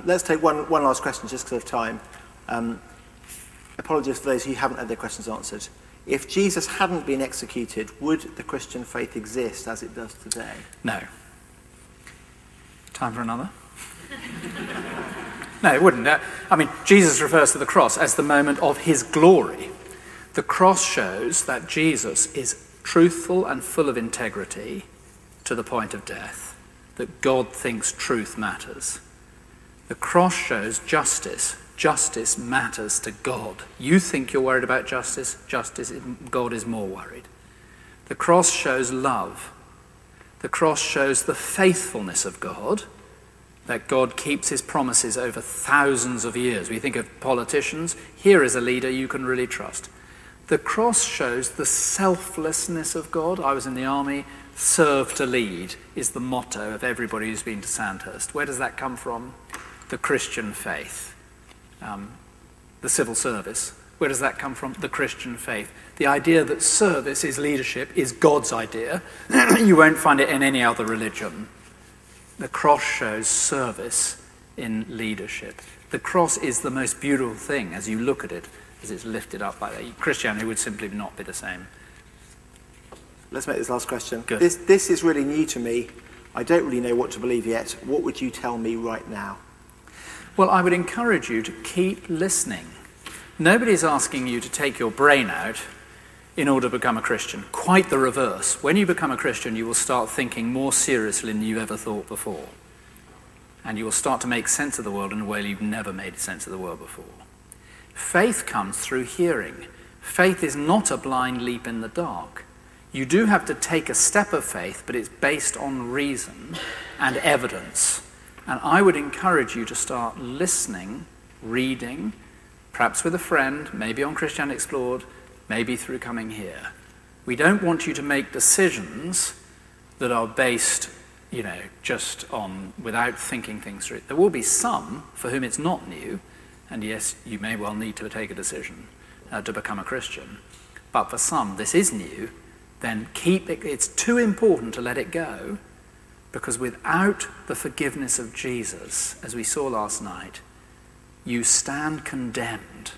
Let's take one last question just because of time. Apologies for those who haven't had their questions answered. If Jesus hadn't been executed, would the Christian faith exist as it does today? No. Time for another? No, it wouldn't. Jesus refers to the cross as the moment of his glory. The cross shows that Jesus is truthful and full of integrity to the point of death, that God thinks truth matters. The cross shows justice. Justice matters to God. You think you're worried about justice. God is more worried. The cross shows love. The cross shows the faithfulness of God, that God keeps his promises over thousands of years. We think of politicians. Here is a leader you can really trust. The cross shows the selflessness of God. I was in the army. Serve to lead is the motto of everybody who's been to Sandhurst. Where does that come from? The Christian faith. The civil service. Where does that come from? The Christian faith. The idea that service is leadership is God's idea. You won't find it in any other religion. The cross shows service in leadership. The cross is the most beautiful thing as you look at it, as it's lifted up by that. Christianity would simply not be the same. Let's make this last question. Good. This is really new to me. I don't really know what to believe yet. What would you tell me right now? Well, I would encourage you to keep listening. Nobody's asking you to take your brain out in order to become a Christian. Quite the reverse. When you become a Christian, you will start thinking more seriously than you ever thought before. And you will start to make sense of the world in a way you've never made sense of the world before. Faith comes through hearing. Faith is not a blind leap in the dark. You do have to take a step of faith, but it's based on reason and evidence. And I would encourage you to start listening, reading, perhaps with a friend, maybe on Christianity Explored, maybe through coming here. We don't want you to make decisions that are based, just on, without thinking things through. There will be some for whom it's not new, and yes, you may well need to take a decision to become a Christian. But for some, this is new, then keep it. It's too important to let it go, because without the forgiveness of Jesus, as we saw last night, you stand condemned.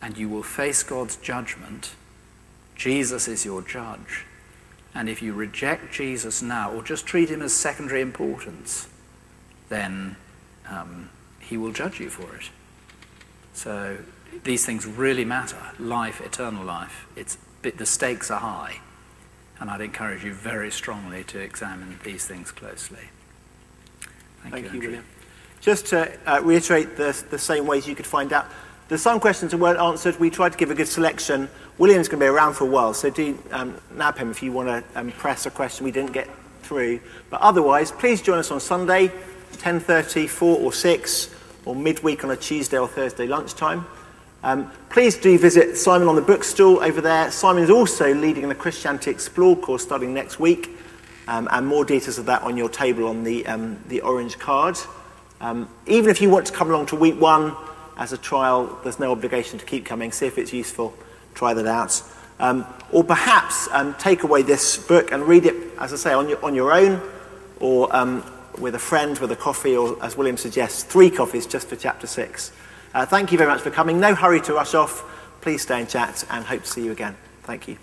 And you will face God's judgment. Jesus is your judge. And if you reject Jesus now, or just treat him as secondary importance, then he will judge you for it. So these things really matter. Life, eternal life, the stakes are high. And I'd encourage you very strongly to examine these things closely. Thank you, William. Just to reiterate the same ways you could find out. There's some questions that weren't answered. We tried to give a good selection. William's going to be around for a while, so do nab him if you want to press a question we didn't get through. But otherwise, please join us on Sunday, 10:30, 4 or 6, or midweek on a Tuesday or Thursday lunchtime. Please do visit Simon on the bookstall over there. Simon is also leading the Christianity Explored course starting next week, and more details of that on your table on the orange card. Even if you want to come along to week 1 as a trial, there's no obligation to keep coming. See if it's useful. Try that out. Or perhaps take away this book and read it, as I say, on your own, or with a friend, with a coffee, or as William suggests, 3 coffees just for chapter 6. Thank you very much for coming. No hurry to rush off. Please stay and chat, and hope to see you again. Thank you.